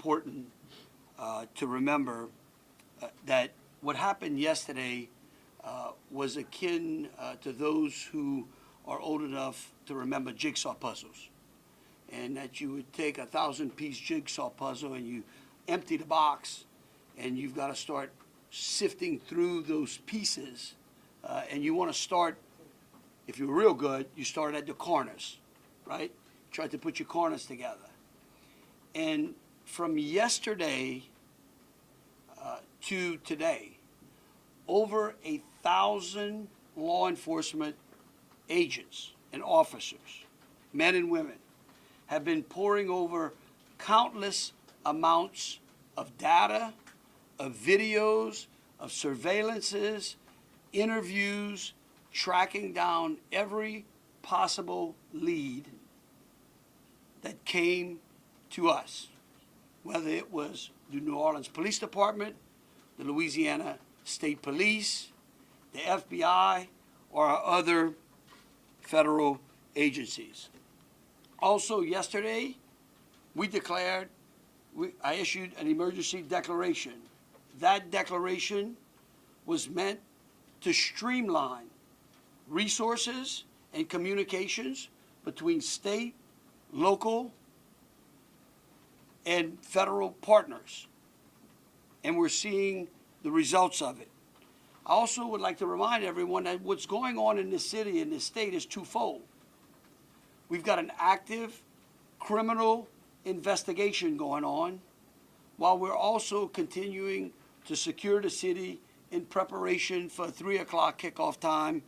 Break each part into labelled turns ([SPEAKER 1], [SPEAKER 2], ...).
[SPEAKER 1] important to remember that what happened yesterday was akin to those who are old enough to remember jigsaw puzzles. And that you would take a 1,000-piece jigsaw puzzle and you empty the box, and you've got to start sifting through those pieces. And you want to start, if you're real good, you start at the corners, right? Try to put your corners together. And from yesterday to today, over 1,000 law enforcement agents and officers, men and women, have been poring over countless amounts of data, of videos, of surveillances, interviews, tracking down every possible lead that came to us, whether it was the New Orleans Police Department, the Louisiana State Police, the FBI, or our other federal agencies. Also yesterday, I issued an emergency declaration. That declaration was meant to streamline resources and communications between state, local, and federal partners. And we're seeing the results of it. I also would like to remind everyone that what's going on in this city and this state is twofold. We've got an active criminal investigation going on, while we're also continuing to secure the city in preparation for 3 o'clock kickoff time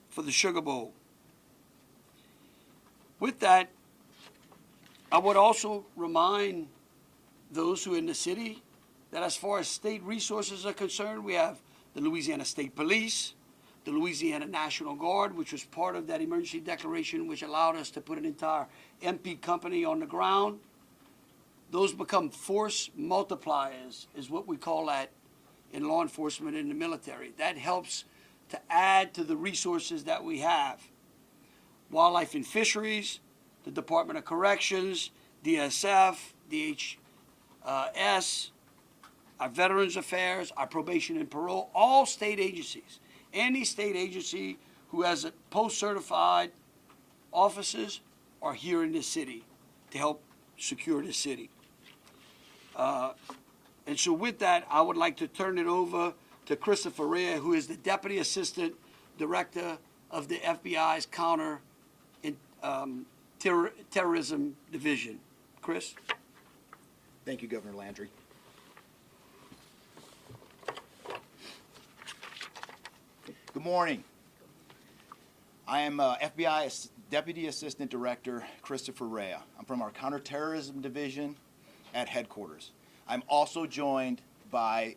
[SPEAKER 1] for the Sugar Bowl. With that, I would also remind those who are in the city that as far as state resources are concerned, we have the Louisiana State Police, the Louisiana National Guard, which was part of that emergency declaration, which allowed us to put an entire MP company on the ground. Those become force multipliers, is what we call that in law enforcement and the military. That helps to add to the resources that we have. Wildlife and Fisheries, the Department of Corrections, DSF, DHS, our Veterans Affairs, our Probation and Parole, all state agencies. Any state agency who has a post-certified officers are here in this city to help secure the city. And so with that, I would like to turn it over to Christopher Rea, who is the Deputy Assistant Director of the FBI's Counter Terrorism Division. Chris?
[SPEAKER 2] Thank you, Governor Landry. Good morning. I am FBI Deputy Assistant Director Christopher Rea. I'm from our Counterterrorism Division at headquarters. I'm also joined by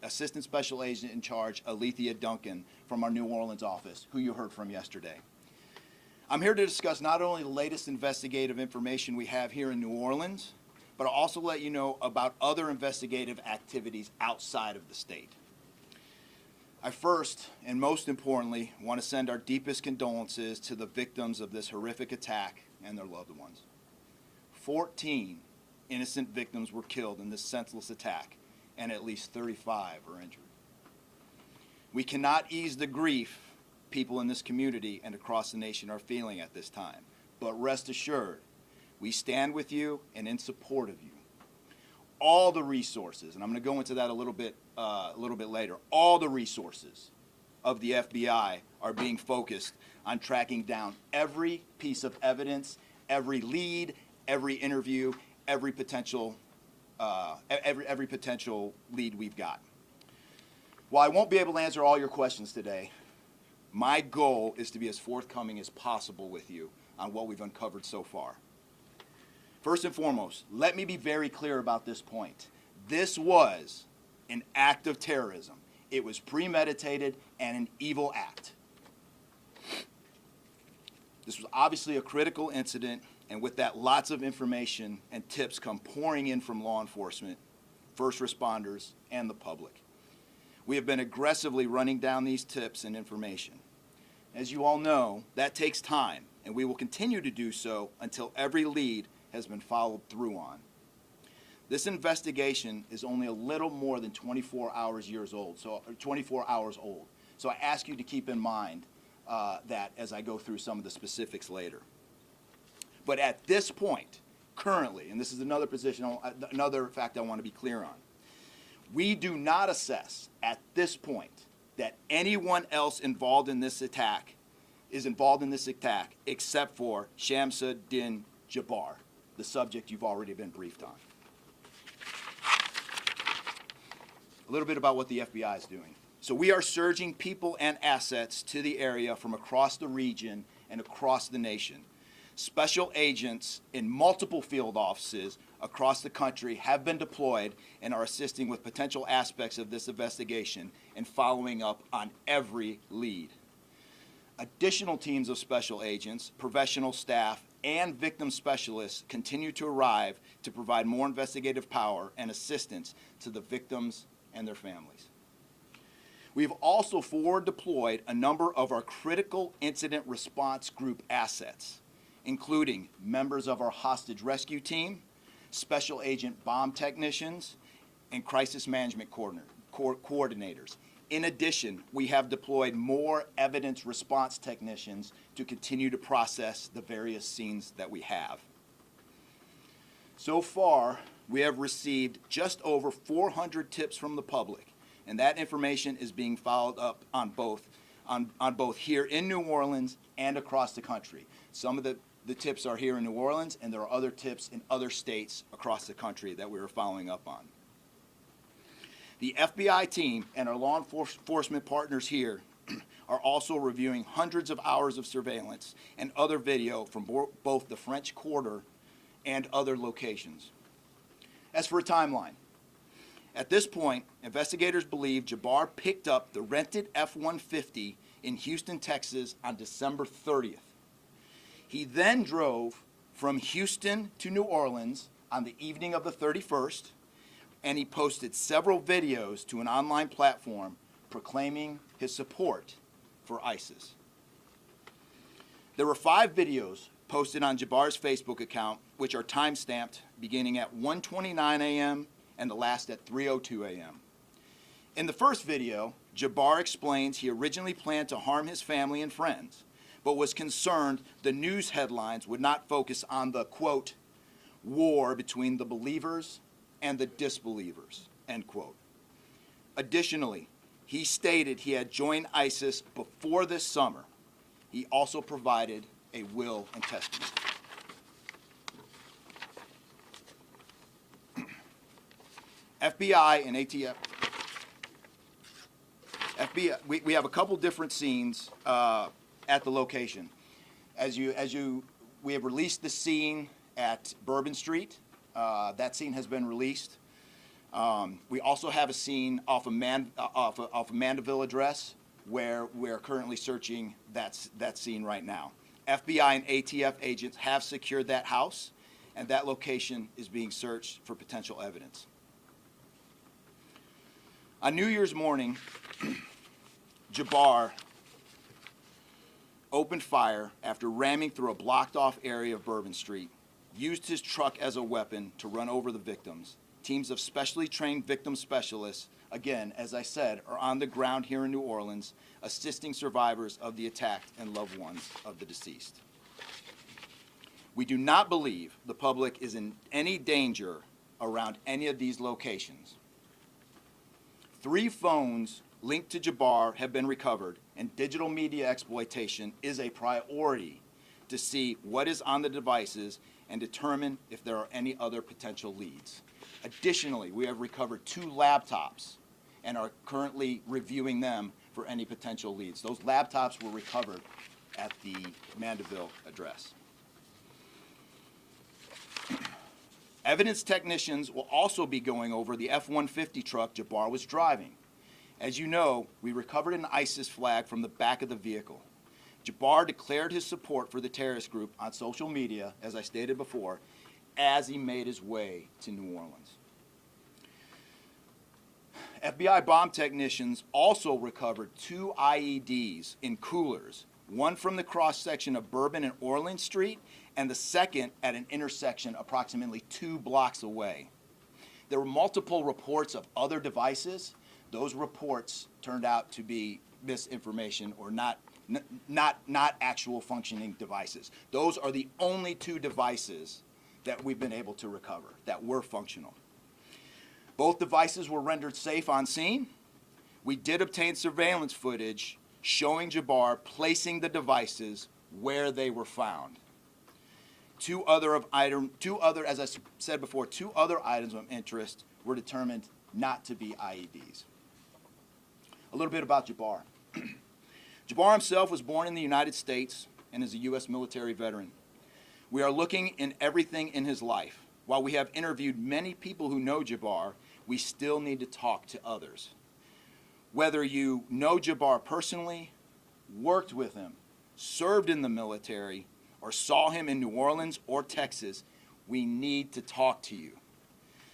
[SPEAKER 2] Assistant Special Agent in Charge Alethea Duncan from our New Orleans office, who you heard from yesterday. I'm here to discuss not only the latest investigative information we have here in New Orleans, but I'll also let you know about other investigative activities outside of the state. I first, and most importantly, want to send our deepest condolences to the victims of this horrific attack and their loved ones. 14 innocent victims were killed in this senseless attack, and at least 35 are injured. We cannot ease the grief people in this community and across the nation are feeling at this time, but rest assured, we stand with you and in support of you. All the resources, and I'm going to go into that a little bit later, all the resources of the FBI are being focused on tracking down every piece of evidence, every lead, every interview, every potential lead we've got. While I won't be able to answer all your questions today, my goal is to be as forthcoming as possible with you on what we've uncovered so far. First and foremost, let me be very clear about this point. This was an act of terrorism. It was premeditated and an evil act. This was obviously a critical incident, and with that, lots of information and tips come pouring in from law enforcement, first responders, and the public. We have been aggressively running down these tips and information. As you all know, that takes time, and we will continue to do so until every lead has been followed through on. This investigation is only a little more than 24 hours old. So I ask you to keep in mind that as I go through some of the specifics later. But at this point, currently, and this is another fact I want to be clear on, we do not assess at this point that anyone else involved in this attack except for Shamsud-Din Jabbar, the subject you've already been briefed on. A little bit about what the FBI is doing. So we are surging people and assets to the area from across the region and across the nation. Special agents in multiple field offices across the country have been deployed and are assisting with potential aspects of this investigation and following up on every lead. Additional teams of special agents, professional staff, and victim specialists continue to arrive to provide more investigative power and assistance to the victims and their families. We have also forward deployed a number of our critical incident response group assets, including members of our hostage rescue team, special agent bomb technicians, and crisis management coordinators. In addition, we have deployed more evidence response technicians to continue to process the various scenes that we have. So far, we have received just over 400 tips from the public, and that information is being followed up on both here in New Orleans and across the country. Some of the tips are here in New Orleans, and there are other tips in other states across the country that we are following up on. The FBI team and our law enforcement partners here are also reviewing hundreds of hours of surveillance and other video from both the French Quarter and other locations. As for a timeline, at this point, investigators believe Jabbar picked up the rented F-150 in Houston, Texas on December 30th. He then drove from Houston to New Orleans on the evening of the 31st, and he posted several videos to an online platform proclaiming his support for ISIS. There were 5 videos posted on Jabbar's Facebook account, which are time-stamped beginning at 1:29 a.m. and the last at 3:02 a.m. In the first video, Jabbar explains he originally planned to harm his family and friends, but was concerned the news headlines would not focus on the, quote, war between the believers and the disbelievers, end quote. Additionally, he stated he had joined ISIS before this summer. He also provided a will and testament. FBI and ATF. We have a couple different scenes at the location. We have released the scene at Bourbon Street. That scene has been released. We also have a scene off of Mandeville address where we're currently searching that scene right now. FBI and ATF agents have secured that house, and that location is being searched for potential evidence. On New Year's morning, Jabbar opened fire after ramming through a blocked-off area of Bourbon Street, used his truck as a weapon to run over the victims. Teams of specially trained victim specialists, again, as I said, are on the ground here in New Orleans, assisting survivors of the attack and loved ones of the deceased. We do not believe the public is in any danger around any of these locations. 3 phones linked to Jabbar have been recovered, and digital media exploitation is a priority to see what is on the devices and determine if there are any other potential leads. Additionally, we have recovered 2 laptops and are currently reviewing them for any potential leads. Those laptops were recovered at the Mandeville address. Evidence technicians will also be going over the F-150 truck Jabbar was driving. As you know, we recovered an ISIS flag from the back of the vehicle. Jabbar declared his support for the terrorist group on social media, as I stated before, as he made his way to New Orleans. FBI bomb technicians also recovered 2 IEDs in coolers, one from the cross-section of Bourbon and Orleans Street, and the second at an intersection approximately 2 blocks away. There were multiple reports of other devices. Those reports turned out to be misinformation or not actual functioning devices. Those are the only 2 devices that we've been able to recover that were functional. Both devices were rendered safe on scene. We did obtain surveillance footage showing Jabbar placing the devices where they were found. Two other, as I said before, 2 other items of interest were determined not to be IEDs. A little bit about Jabbar. Jabbar himself was born in the United States and is a U.S. military veteran. We are looking in everything in his life. While we have interviewed many people who know Jabbar, we still need to talk to others. Whether you know Jabbar personally, worked with him, served in the military, or saw him in New Orleans or Texas, we need to talk to you.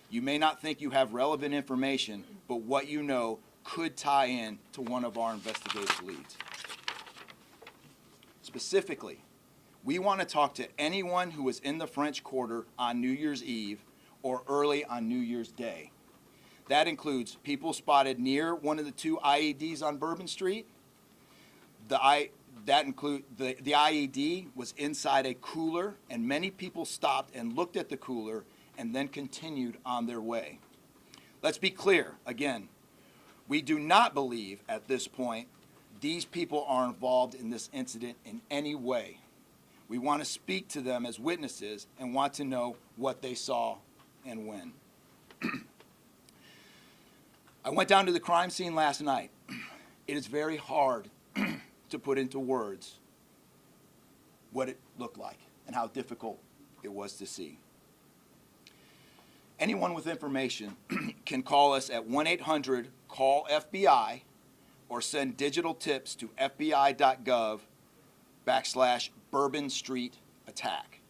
[SPEAKER 2] You may not think you have relevant information, but what you know could tie in to one of our investigative leads. Specifically, we want to talk to anyone who was in the French Quarter on New Year's Eve or early on New Year's Day. That includes people spotted near one of the 2 IEDs on Bourbon Street. The IED was inside a cooler, and many people stopped and looked at the cooler and then continued on their way. Let's be clear, again, we do not believe at this point these people are involved in this incident in any way. We want to speak to them as witnesses and want to know what they saw and when. I went down to the crime scene last night. It is very hard to put into words what it looked like and how difficult it was to see. Anyone with information can call us at 1-800-CALL-FBI or send digital tips to fbi.gov/Bourbon Street attack.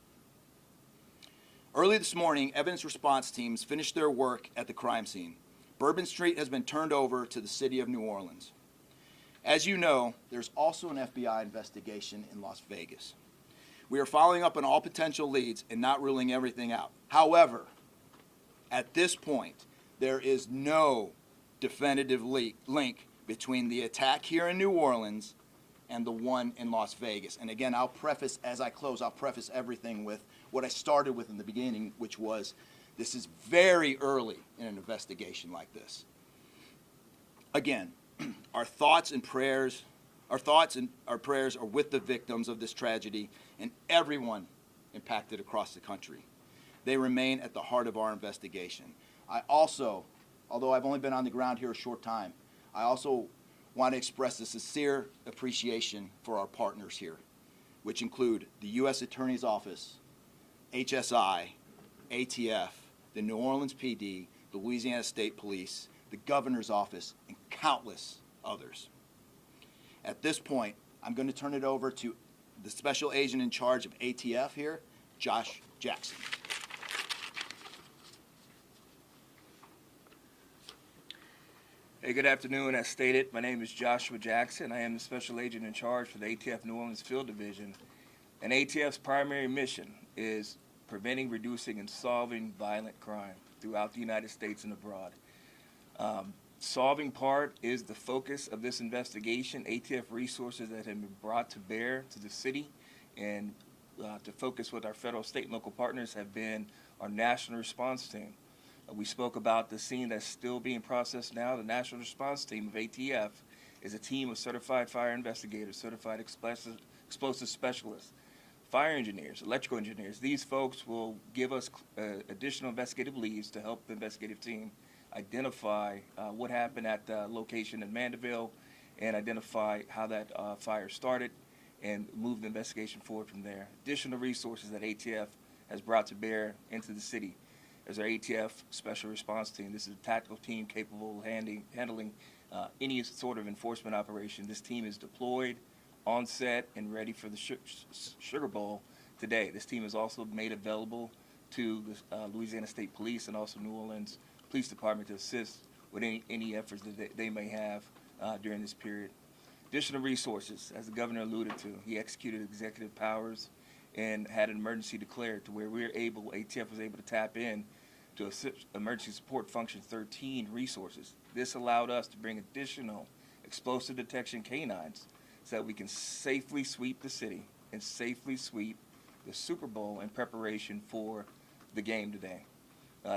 [SPEAKER 2] Early this morning, evidence response teams finished their work at the crime scene. Bourbon Street has been turned over to the city of New Orleans. As you know, there's also an FBI investigation in Las Vegas. We are following up on all potential leads and not ruling everything out. However, at this point, there is no definitive link between the attack here in New Orleans and the one in Las Vegas. And again, I'll preface, as I close, I'll preface everything with what I started with in the beginning, which was this is very early in an investigation like this. Again, our thoughts and prayers are with the victims of this tragedy and everyone impacted across the country. They remain at the heart of our investigation. I also, although I've only been on the ground here a short time, I also want to express a sincere appreciation for our partners here, which include the U.S. Attorney's Office, HSI, ATF, the New Orleans PD, the Louisiana State Police, the Governor's Office, and countless others. At this point, I'm going to turn it over to the Special Agent in charge of ATF here, Josh Jackson.
[SPEAKER 3] Hey, good afternoon. As stated, my name is Joshua Jackson. I am the Special Agent in charge for the ATF New Orleans Field Division. And ATF's primary mission is preventing, reducing, and solving violent crime throughout the United States and abroad. Solving part is the focus of this investigation. ATF resources that have been brought to bear to the city and to focus with our federal, state, and local partners have been our national response team. We spoke about the scene that's still being processed now. The national response team of ATF is a team of certified fire investigators, certified explosive specialists, fire engineers, electrical engineers. These folks will give us additional investigative leads to help the investigative team identify what happened at the location in Mandeville and identify how that fire started and move the investigation forward from there. Additional resources that ATF has brought to bear into the city is our ATF Special Response Team. This is a tactical team capable of handling any sort of enforcement operation. This team is deployed, on set, and ready for the Sugar Bowl today. This team is also made available to the Louisiana State Police and also New Orleans Police Department to assist with any efforts that they may have during this period. Additional resources, as the governor alluded to, he executed executive powers and had an emergency declared to where ATF was able to tap in to Emergency Support Function 13 resources. This allowed us to bring additional explosive detection canines so that we can safely sweep the city and safely sweep the Super Bowl in preparation for the game today.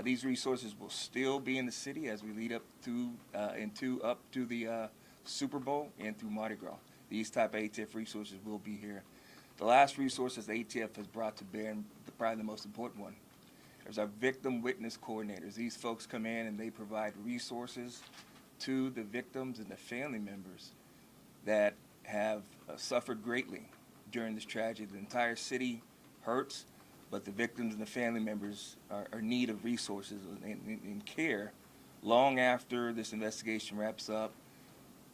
[SPEAKER 3] These resources will still be in the city as we lead up to the Super Bowl and through Mardi Gras. These type of ATF resources will be here. The last resources the ATF has brought to bear, and probably the most important one, is our victim witness coordinators. These folks come in and they provide resources to the victims and the family members that have suffered greatly during this tragedy. The entire city hurts, but the victims and the family members are in need of resources and care long after this investigation wraps up.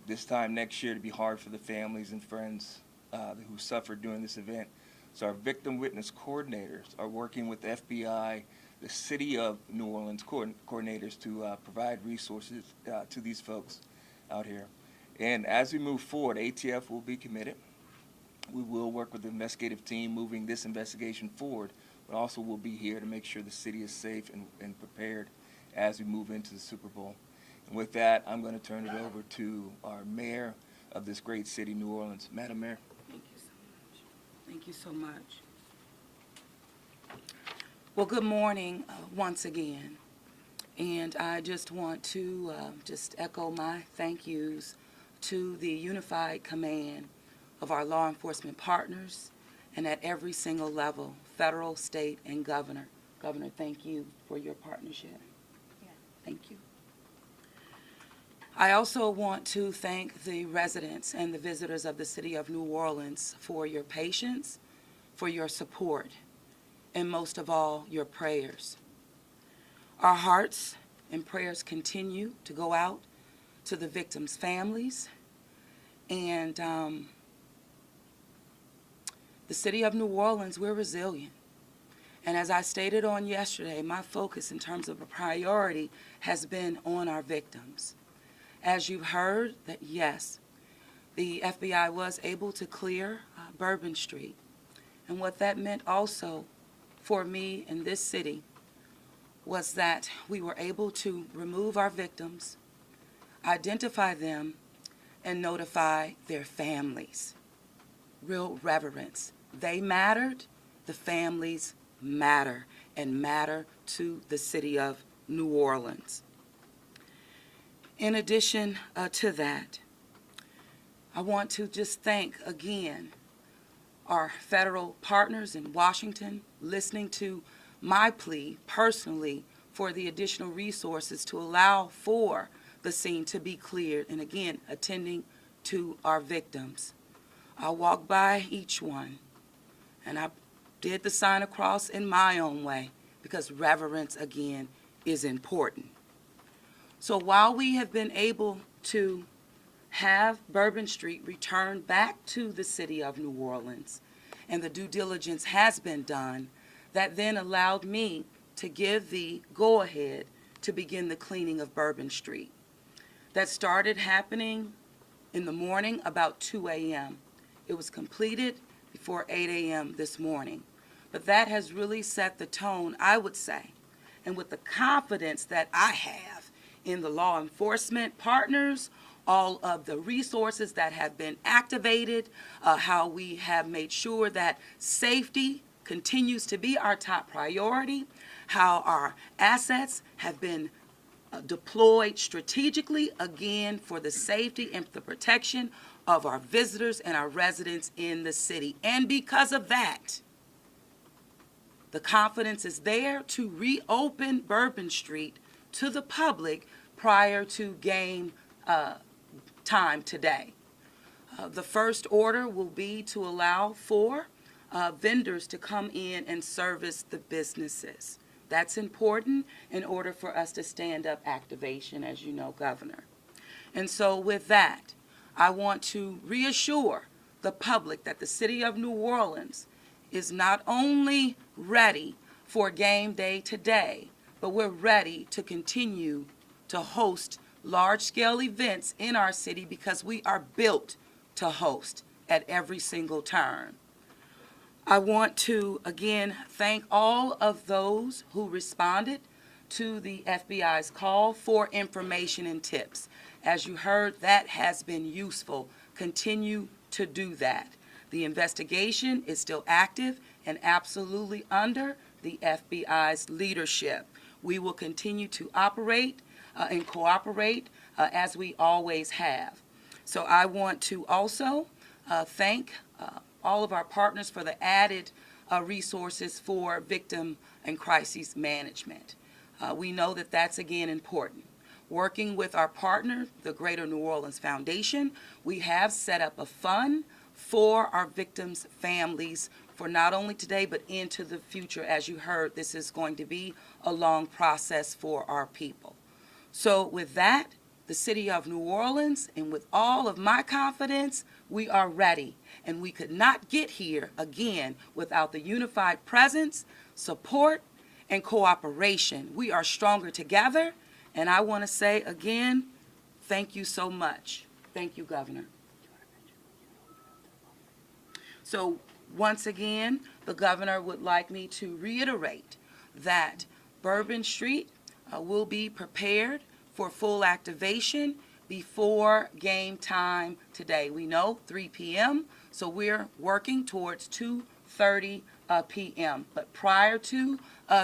[SPEAKER 3] This time next year to be hard for the families and friends who suffered during this event. So our victim witness coordinators are working with the FBI, the City of New Orleans coordinators to provide resources to these folks out here. And as we move forward, ATF will be committed. We will work with the investigative team moving this investigation forward, but also we'll be here to make sure the city is safe and prepared as we move into the Super Bowl. And with that, I'm going to turn it over to our mayor of this great city, New Orleans. Madam Mayor.
[SPEAKER 4] Thank you so much. Thank you so much. Well, good morning once again. And I just want to just echo my thank yous to the unified command of our law enforcement partners and at every single level, federal, state, and governor. Governor, thank you for your partnership. Yeah. Thank you. I also want to thank the residents and the visitors of the city of New Orleans for your patience, for your support, and most of all, your prayers. Our hearts and prayers continue to go out to the victims' families, and the city of New Orleans, we're resilient. And as I stated on yesterday, my focus in terms of a priority has been on our victims. As you've heard, that yes, the FBI was able to clear Bourbon Street. And what that meant also for me in this city was that we were able to remove our victims, identify them, and notify their families. Real reverence. They mattered, the families matter, and matter to the city of New Orleans. In addition to that, I want to just thank again our federal partners in Washington listening to my plea personally for the additional resources to allow for the scene to be cleared, and again, attending to our victims. I walked by each one, and I did the sign of cross in my own way, because reverence, again, is important. So while we have been able to have Bourbon Street returned back to the city of New Orleans, and the due diligence has been done, that then allowed me to give the go-ahead to begin the cleaning of Bourbon Street. That started happening in the morning about 2 a.m. It was completed before 8 a.m. this morning. But that has really set the tone, I would say, and with the confidence that I have in the law enforcement partners, all of the resources that have been activated, how we have made sure that safety continues to be our top priority, how our assets have been deployed strategically, again, for the safety and the protection of our visitors and our residents in the city. And because of that, the confidence is there to reopen Bourbon Street to the public prior to game time today. The first order will be to allow for vendors to come in and service the businesses. That's important in order for us to stand up activation, as you know, Governor. And so with that, I want to reassure the public that the city of New Orleans is not only ready for game day today, but we're ready to continue to host large-scale events in our city because we are built to host at every single turn. I want to, again, thank all of those who responded to the FBI's call for information and tips. As you heard, that has been useful. Continue to do that. The investigation is still active and absolutely under the FBI's leadership. We will continue to operate and cooperate as we always have. So I want to also thank all of our partners for the added resources for victim and crisis management. We know that that's, again, important. Working with our partner, the Greater New Orleans Foundation, we have set up a fund for our victims' families for not only today but into the future. As you heard, this is going to be a long process for our people. So with that, the city of New Orleans, and with all of my confidence, we are ready. And we could not get here, again, without the unified presence, support, and cooperation. We are stronger together. And I want to say again, thank you so much. Thank you, Governor. So once again, the governor would like me to reiterate that Bourbon Street will be prepared for full activation before game time today. We know 3 p.m., so we're working towards 2:30 p.m. But prior to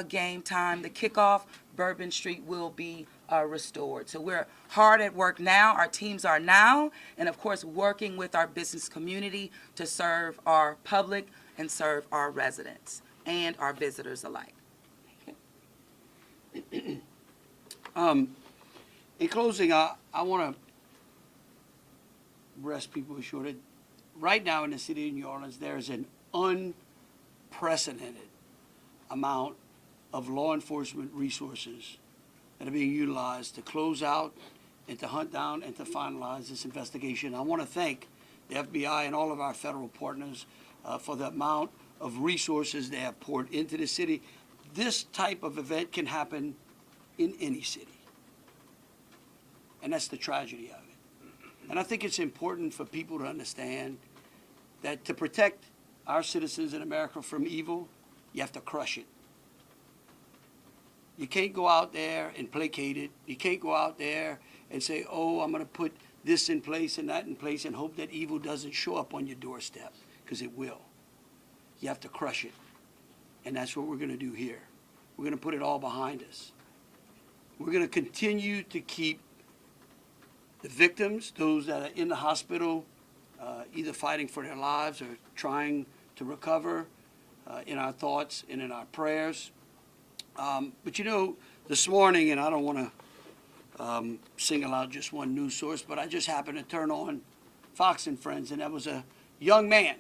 [SPEAKER 4] game time, the kickoff, Bourbon Street will be restored. So we're hard at work now. Our teams are now, and of course, working with our business community to serve our public and serve our residents and our visitors alike.
[SPEAKER 1] In closing, I want to rest people assured that right now in the city of New Orleans, there is an unprecedented amount of law enforcement resources that are being utilized to close out and to hunt down and to finalize this investigation. I want to thank the FBI and all of our federal partners for the amount of resources they have poured into the city. This type of event can happen in any city. And that's the tragedy of it. And I think it's important for people to understand that to protect our citizens in America from evil, you have to crush it. You can't go out there and placate it. You can't go out there and say, oh, I'm going to put this in place and that in place and hope that evil doesn't show up on your doorstep, because it will. You have to crush it. And that's what we're going to do here. We're going to put it all behind us. We're going to continue to keep the victims, those that are in the hospital, either fighting for their lives or trying to recover, in our thoughts and in our prayers. But you know, this morning, and I don't want to single out just one news source, but I just happened to turn on Fox and Friends, and there was a young man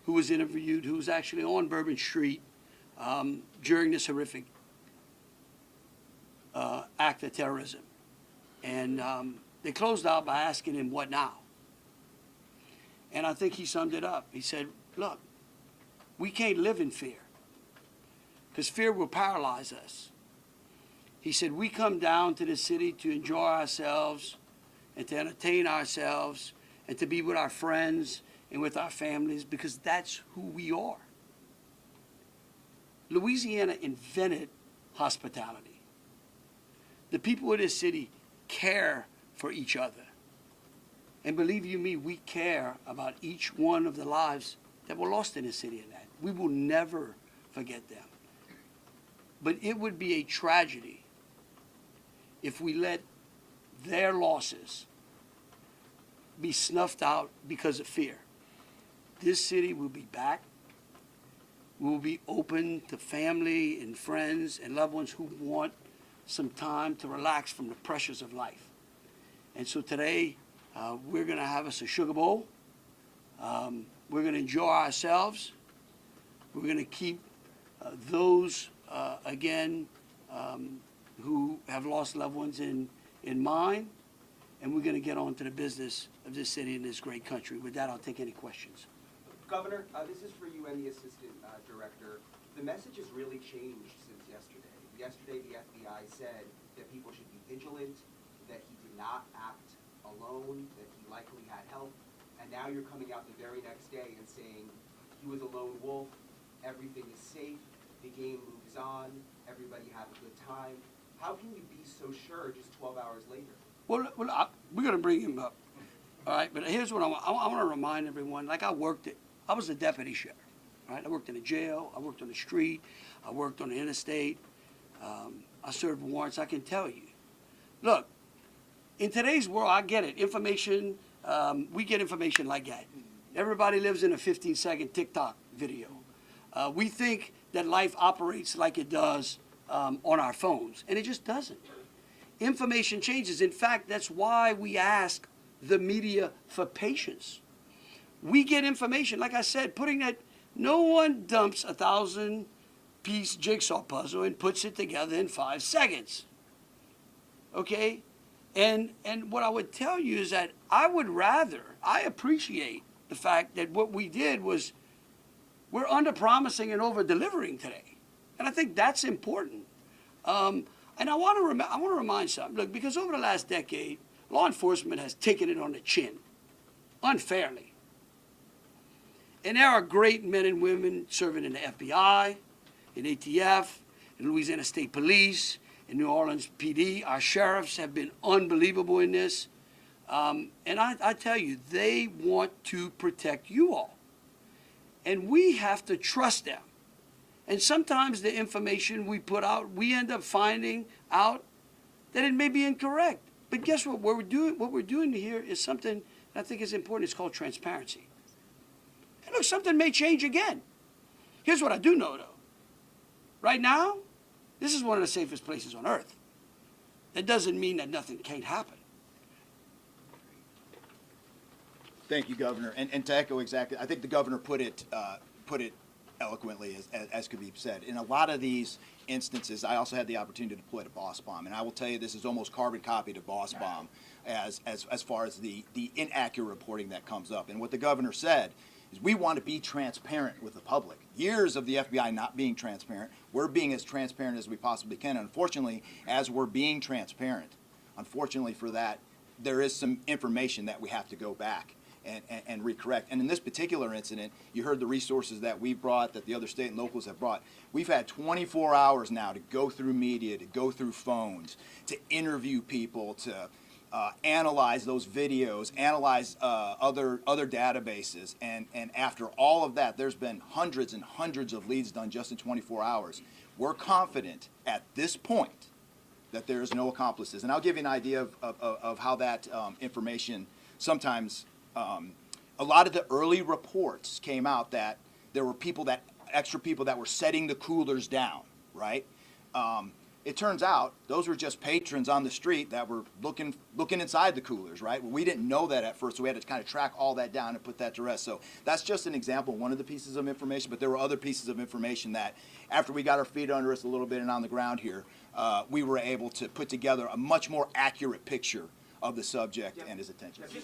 [SPEAKER 1] who was interviewed who was actually on Bourbon Street during this horrific act of terrorism. And they closed out by asking him, what now? And I think he summed it up. He said, look, we can't live in fear, because fear will paralyze us. He said, we come down to the city to enjoy ourselves and to entertain ourselves and to be with our friends and with our families, because that's who we are. Louisiana invented hospitality. The people of this city care for each other. And believe you me, we care about each one of the lives that were lost in this city and that. We will never forget them. But it would be a tragedy if we let their losses be snuffed out because of fear. This city will be back. We will be open to family and friends and loved ones who want some time to relax from the pressures of life. And so today, we're going to have us a sugar bowl. We're going to enjoy ourselves. We're going to keep those, again, who have lost loved ones in mind. And we're going to get on to the business of this city and this great country. With that, I'll take any questions.
[SPEAKER 5] Governor, this is for you and the Assistant Director. The message has really changed since yesterday. Yesterday, the FBI said that people should be vigilant, that he did not act alone, that he likely had help, and now you're coming out the very next day and saying he was a lone wolf, everything is safe, the game moves on. everybody had a good time. How can you be so sure just 12 hours later?
[SPEAKER 1] Well, we're going to bring him up. All right, but here's what I want to remind everyone. Like I was a deputy sheriff. Right? I worked in a jail. I worked on the street. I worked on the interstate. I served warrants. I can tell you. Look, in today's world, I get it. Information, we get information like that. Everybody lives in a 15-second TikTok video. We think that life operates like it does on our phones, and it just doesn't. Information changes. In fact, that's why we ask the media for patience. We get information, like I said, no one dumps a 1,000-piece jigsaw puzzle and puts it together in 5 seconds. Okay? And what I would tell you is that I appreciate the fact that what we did was we're under-promising and over-delivering today. And I think that's important. And I want to remind something. Look, because over the last decade, law enforcement has taken it on the chin, unfairly. And there are great men and women serving in the FBI, in ATF, in Louisiana State Police, in New Orleans PD. Our sheriffs have been unbelievable in this. And I tell you, they want to protect you all. And we have to trust them. And sometimes the information we put out, we end up finding out that it may be incorrect. But guess what? What we're doing here is something that I think is important. It's called transparency. And look, something may change again. Here's what I do know, though. Right now, this is one of the safest places on earth. That doesn't mean that nothing can't happen.
[SPEAKER 2] Thank you, Governor. And to echo exactly, I think the Governor put it eloquently, as could be said. In a lot of these instances, I also had the opportunity to deploy to Boss Bomb, and I will tell you this is almost carbon copy to Boss Bomb as far as the inaccurate reporting that comes up. And what the Governor said is we want to be transparent with the public. Years of the FBI not being transparent, we're being as transparent as we possibly can. Unfortunately, as we're being transparent, unfortunately for that, there is some information that we have to go back and recorrect. And in this particular incident, you heard the resources that we brought, that the other state and locals have brought. We've had 24 hours now to go through media, to go through phones, to interview people, to analyze those videos, analyze other databases. And after all of that, there's been hundreds and hundreds of leads done just in 24 hours. We're confident at this point that there is no accomplices. And I'll give you an idea of how that information sometimes, a lot of the early reports came out that there were extra people that were setting the coolers down, right? It turns out those were just patrons on the street that were looking inside the coolers, right? Well, we didn't know that at first, so we had to kind of track all that down and put that to rest. So that's just an example, one of the pieces of information, but there were other pieces of information that after we got our feet under us a little bit and on the ground here, we were able to put together a much more accurate picture of the subject and his attention.
[SPEAKER 6] Updated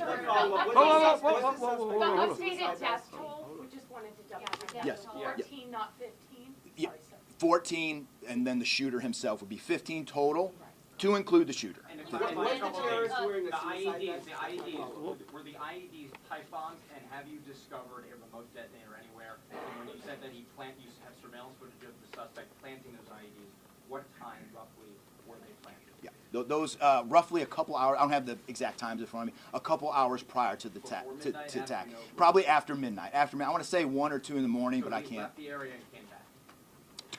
[SPEAKER 6] death toll, we just wanted to double check.
[SPEAKER 2] Yes.
[SPEAKER 6] 14, not 15?
[SPEAKER 2] Yeah.
[SPEAKER 6] Sorry, sir.
[SPEAKER 2] 14, and then the shooter himself would be 15 total, to include the shooter.
[SPEAKER 7] And
[SPEAKER 5] What the terrorist wearing a
[SPEAKER 7] the
[SPEAKER 5] suicide vest?
[SPEAKER 7] IEDs, were the IEDs pipe bombs, and have you discovered a remote detonator anywhere? And when you said that you have surveillance footage of the suspect planting those IEDs, what time roughly were they planted?
[SPEAKER 2] Yeah, those roughly a couple hours. I don't have the exact times in front of me. A couple hours prior to the
[SPEAKER 7] Before midnight,
[SPEAKER 2] to attack.
[SPEAKER 7] after, no?
[SPEAKER 2] Probably after midnight. After midnight. I want to say 1 or 2 in the morning,
[SPEAKER 7] So
[SPEAKER 2] but I
[SPEAKER 7] he
[SPEAKER 2] can't.
[SPEAKER 7] left the area and came back.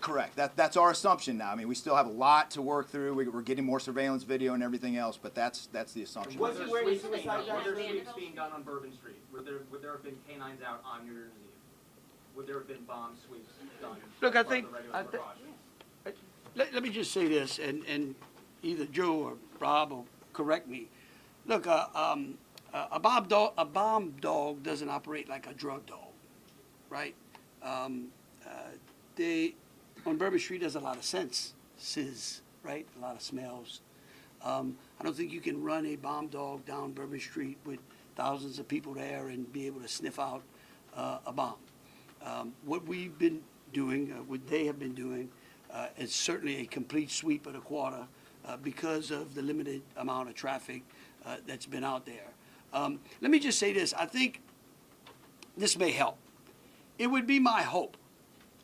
[SPEAKER 2] Correct. That's our assumption now. I mean, we still have a lot to work through. We're getting more surveillance video and everything else, but that's the assumption.
[SPEAKER 5] Was he wearing a
[SPEAKER 7] Were
[SPEAKER 5] suicide
[SPEAKER 7] there
[SPEAKER 5] vest?
[SPEAKER 7] sweeps being done on Bourbon Street? Would there have been canines out on New Year's Eve? Would there have been bomb sweeps done?
[SPEAKER 1] Look, I
[SPEAKER 7] as part of
[SPEAKER 1] think-
[SPEAKER 7] the regular
[SPEAKER 1] I thi-
[SPEAKER 7] precautions?
[SPEAKER 1] Let me just say this, and either Joe or Rob will correct me. Look, a bomb dog doesn't operate like a drug dog, right? On Bourbon Street, there's a lot of senses, right? A lot of smells. I don't think you can run a bomb dog down Bourbon Street with thousands of people there and be able to sniff out a bomb. What we've been doing, what they have been doing, is certainly a complete sweep of the quarter because of the limited amount of traffic that's been out there. Let me just say this. I think this may help. It would be my hope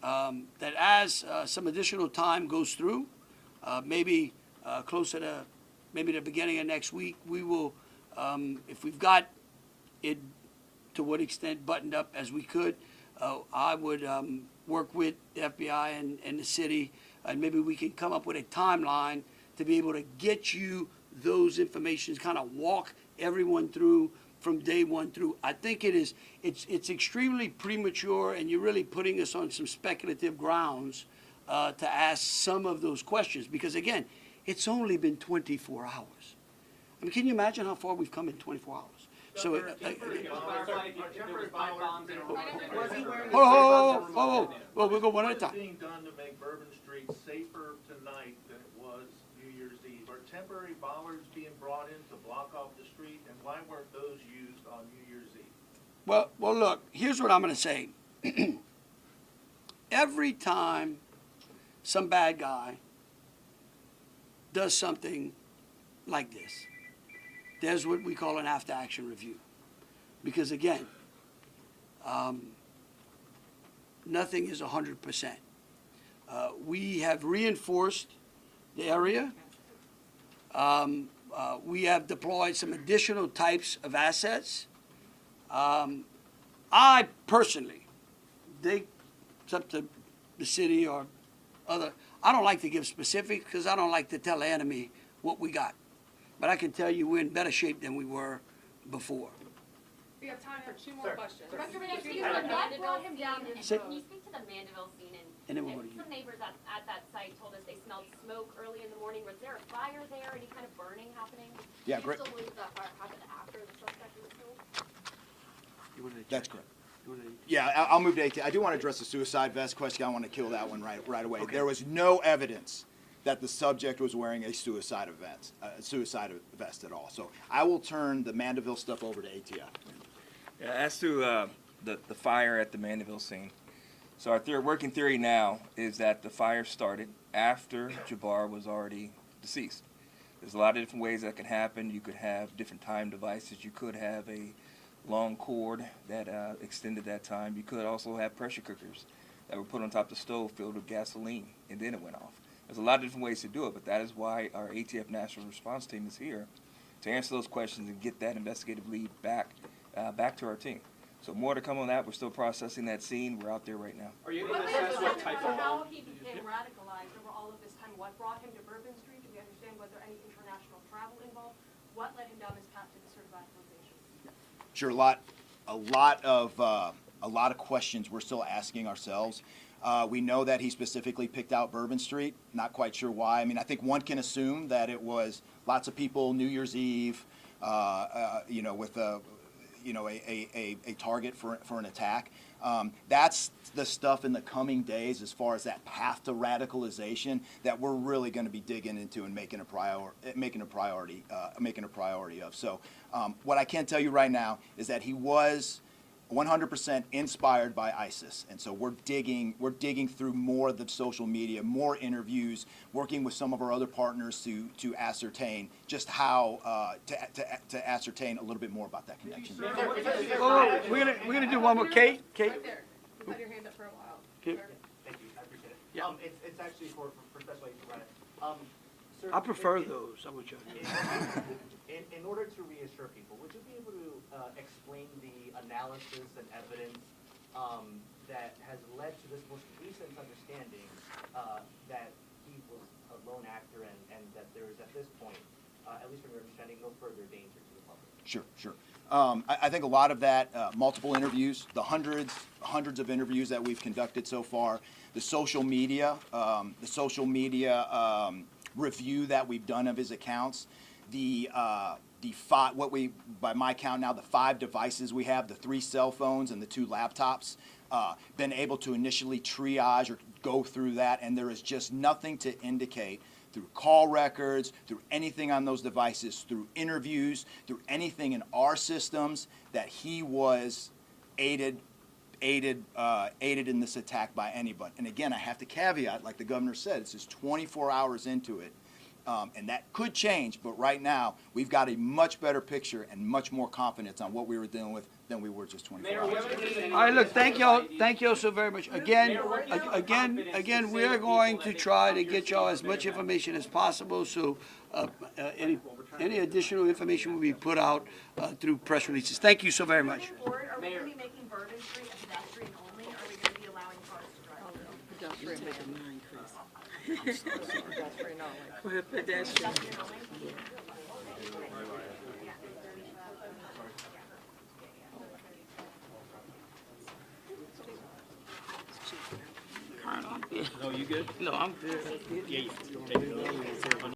[SPEAKER 1] that as some additional time goes through, maybe closer to maybe the beginning of next week, we will, if we've got it to what extent buttoned up as we could, I would work with the FBI and the city, and maybe we can come up with a timeline to be able to get you those informations, kind of walk everyone through from day one through. I think it's extremely premature, and you're really putting us on some speculative grounds to ask some of those questions, because again, it's only been 24 hours. I mean, can you imagine how far we've come in 24 hours? So,
[SPEAKER 7] Just clarify if there was pipe bombs and
[SPEAKER 1] oh, we'll go one at a
[SPEAKER 8] What
[SPEAKER 1] time.
[SPEAKER 8] is being done to make Bourbon Street safer tonight than it was New Year's Eve? Are temporary bollards being brought in to block off the street, and why weren't those used on New Year's Eve?
[SPEAKER 1] Well, look, here's what I'm going to say. Every time some bad guy does something like this, there's what we call an after-action review. Because again, nothing is 100%. We have reinforced the area. We have deployed some additional types of assets. I personally think it's up to the city or other. I don't like to give specifics because I don't like to tell the enemy what we got. But I can tell you we're in better shape than we were before.
[SPEAKER 6] We have time for two more questions.
[SPEAKER 9] Director, can you speak to the Mandeville scene?
[SPEAKER 1] Say-
[SPEAKER 9] Can you speak to the Mandeville scene?
[SPEAKER 1] And then we'll go to you.
[SPEAKER 9] Some neighbors at that site told us they smelled smoke early in the morning. Was there a fire there? Any kind of burning happening?
[SPEAKER 2] Yeah,
[SPEAKER 9] Do
[SPEAKER 2] great.
[SPEAKER 9] you still believe that fire happened after the suspect was killed?
[SPEAKER 2] That's correct. Yeah, I'll move to 18. I do want to address the suicide vest question. I want to kill that one right away.
[SPEAKER 1] Okay.
[SPEAKER 2] There was no evidence that the subject was wearing a suicide vest at all. So I will turn the Mandeville stuff over to ATF.
[SPEAKER 3] Yeah, as to the fire at the Mandeville scene, so our working theory now is that the fire started after Jabbar was already deceased. There's a lot of different ways that can happen. You could have different time devices. You could have a long cord that extended that time. You could also have pressure cookers that were put on top of the stove filled with gasoline, and then it went off. There's a lot of different ways to do it, but that is why our ATF National Response Team is here to answer those questions and get that investigative lead back to our team. So more to come on that. We're still processing that scene. We're out there right now.
[SPEAKER 7] Are you able to assess what type of
[SPEAKER 6] How he became radicalized over all of this time, what brought him to Bourbon Street? Do we understand was there any international travel involved? What led him down this path to this sort of radicalization?
[SPEAKER 2] Sure, a lot of questions we're still asking ourselves. We know that he specifically picked out Bourbon Street. Not quite sure why. I mean, I think one can assume that it was lots of people New Year's Eve, with a target for an attack. That's the stuff in the coming days, as far as that path to radicalization, that we're really going to be digging into and making a priority of. So, what I can tell you right now is that he was 100% inspired by ISIS, and so we're digging through more of the social media, more interviews, working with some of our other partners to ascertain just how to ascertain a little bit more about that connection.
[SPEAKER 1] Oh, we're gonna do one more. Kate.
[SPEAKER 6] Right there. You've had your hand up for a while.
[SPEAKER 1] Okay.
[SPEAKER 6] Sir.
[SPEAKER 10] Thank you, I appreciate it.
[SPEAKER 1] Yeah.
[SPEAKER 10] It's actually for Special Agent Ryan. Sir,
[SPEAKER 1] I prefer those. I would tell you.
[SPEAKER 10] In order to reassure people, would you be able to explain the analysis and evidence that has led to this most recent understanding that he was a lone actor and that there is, at this point, at least from your understanding, no further danger to the public?
[SPEAKER 2] Sure. I think a lot of that, multiple interviews, the hundreds of interviews that we've conducted so far, the social media review that we've done of his accounts, by my count now, the 5 devices we have, the 3 cell phones and the 2 laptops, been able to initially triage or go through that, and there is just nothing to indicate through call records, through anything on those devices, through interviews, through anything in our systems, that he was aided in this attack by anybody. And again, I have to caveat, like the governor said, this is 24 hours into it, And that could change, but right now, we've got a much better picture and much more confidence on what we were dealing with than we were just 24
[SPEAKER 7] Mayor,
[SPEAKER 2] hours
[SPEAKER 7] what's
[SPEAKER 2] ago.
[SPEAKER 7] the-
[SPEAKER 1] All right, look, thank y'all so very much. Again, we are going to try to get y'all as much information as possible, so any additional information will be put out through press releases. Thank you so very much.
[SPEAKER 6] Moving forward, are we
[SPEAKER 7] Mayor.
[SPEAKER 6] gonna be making Bourbon Street a pedestrian only, or are we gonna be allowing cars to drive through?
[SPEAKER 4] We're pedestrian. No, you good? No, I'm good. Yeah,